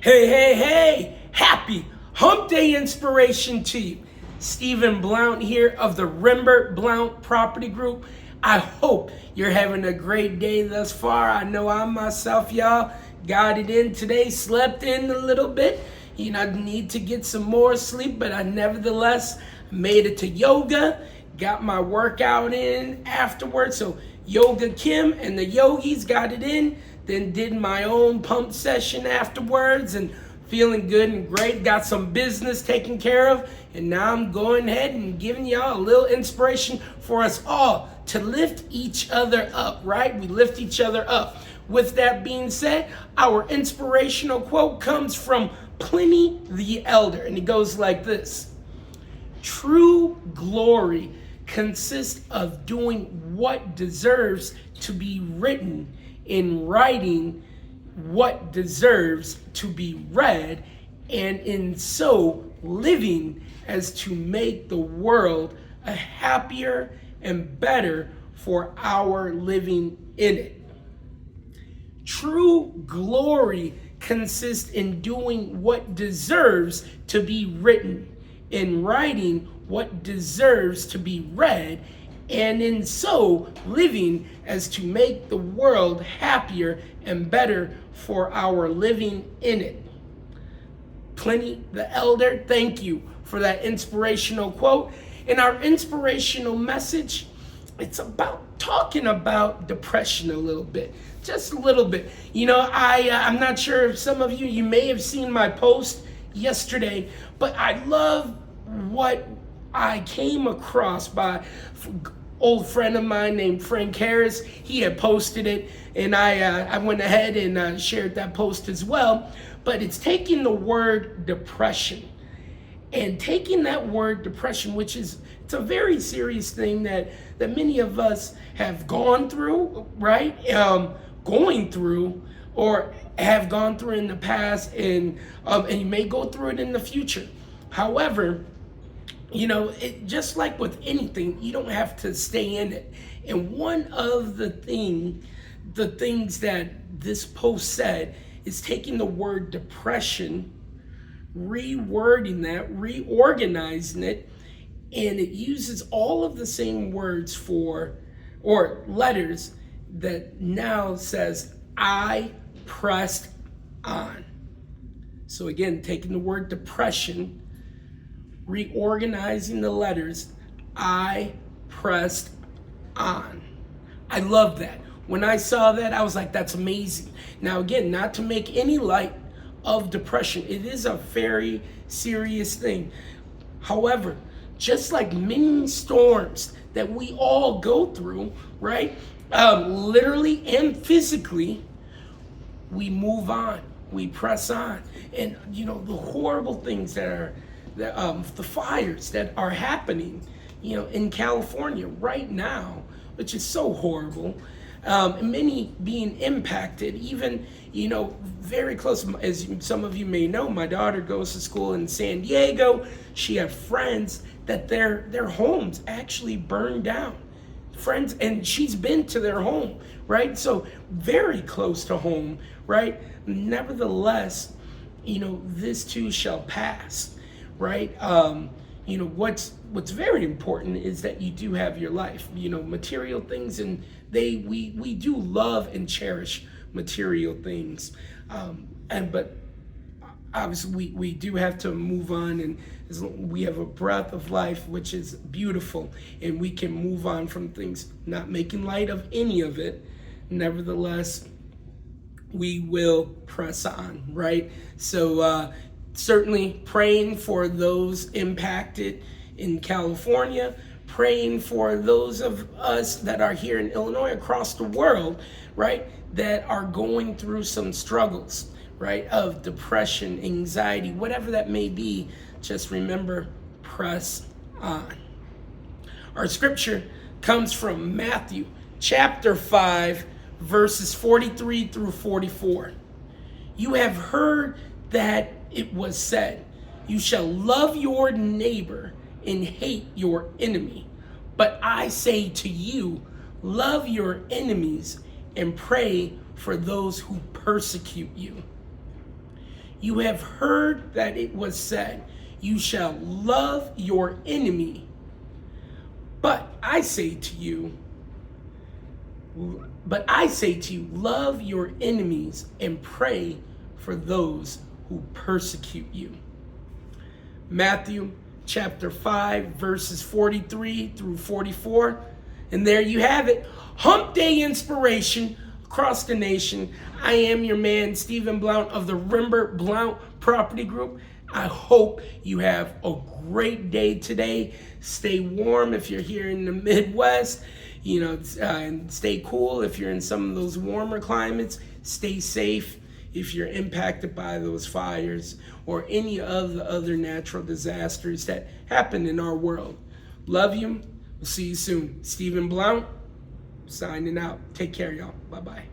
Hey, happy Hump Day inspiration to you. Stephen Blount here of the Rembert Blount Property Group. I hope you're having a great day thus far. I know I myself, y'all, got it in today, slept in a little bit. I need to get some more sleep, but I nevertheless made it to yoga, got my workout in afterwards. So Yoga Kim and the yogis got it in, then did my own pump session afterwards and feeling good and great. Got some business taken care of, and now I'm going ahead and giving y'all a little inspiration for us all to lift each other up, right? We lift each other up. With that being said, our inspirational quote comes from Pliny the Elder, and it goes like this: true glory consists of doing what deserves to be written, in writing what deserves to be read, and in so living as to make the world a happier and better for our living in it. True glory consists in doing what deserves to be written, in writing what deserves to be read, and in so living as to make the world happier and better for our living in it. Pliny the Elder, thank you for that inspirational quote. And our inspirational message, it's about talking about depression a little bit, just a little bit. I'm not sure if some of you may have seen my post yesterday, but I love what I came across by old friend of mine named Frank Harris. He had posted it, and I went ahead and shared that post as well. But it's taking the word depression, and taking that word depression, which is, it's a very serious thing that many of us have gone through, right? Going through, or have gone through in the past, and you may go through it in the future. However, it just like with anything, you don't have to stay in it. And one of the things that this post said is taking the word depression, rewording that, reorganizing it, and it uses all of the same words or letters that now says, I pressed on. So again, taking the word depression, reorganizing the letters, I pressed on. I love that. When I saw that, I was like, that's amazing. Now again, not to make any light of depression, it is a very serious thing. However, just like many storms that we all go through, right? Literally and physically, we move on, we press on. And the horrible things that are the fires that are happening, in California right now, which is so horrible, and many being impacted, even, very close. As some of you may know, my daughter goes to school in San Diego. She had friends that their homes actually burned down. Friends, and she's been to their home, right? So very close to home, right? Nevertheless, this too shall pass. Right? What's very important is that you do have your life, material things, and we do love and cherish material things. But obviously we do have to move on, and we have a breath of life, which is beautiful, and we can move on from things, not making light of any of it. Nevertheless, we will press on, right? So, certainly praying for those impacted in California, praying for those of us that are here in Illinois, across the world, right, that are going through some struggles, right, of depression, anxiety, whatever that may be. Just remember, press on. Our scripture comes from Matthew chapter 5, verses 43 through 44. You have heard that it was said, you shall love your neighbor and hate your enemy. But I say to you, love your enemies and pray for those who persecute you. You have heard that it was said, you shall love your enemy. But I say to you, love your enemies and pray for those who persecute you. Matthew chapter 5, verses 43 through 44. And there you have it. Hump Day inspiration across the nation. I am your man, Stephen Blount of the Rembert Blount Property Group. I hope you have a great day today. Stay warm if you're here in the Midwest, and stay cool if you're in some of those warmer climates. Stay safe if you're impacted by those fires or any of the other natural disasters that happen in our world. Love you. We'll see you soon. Stephen Blount, signing out. Take care, y'all. Bye-bye.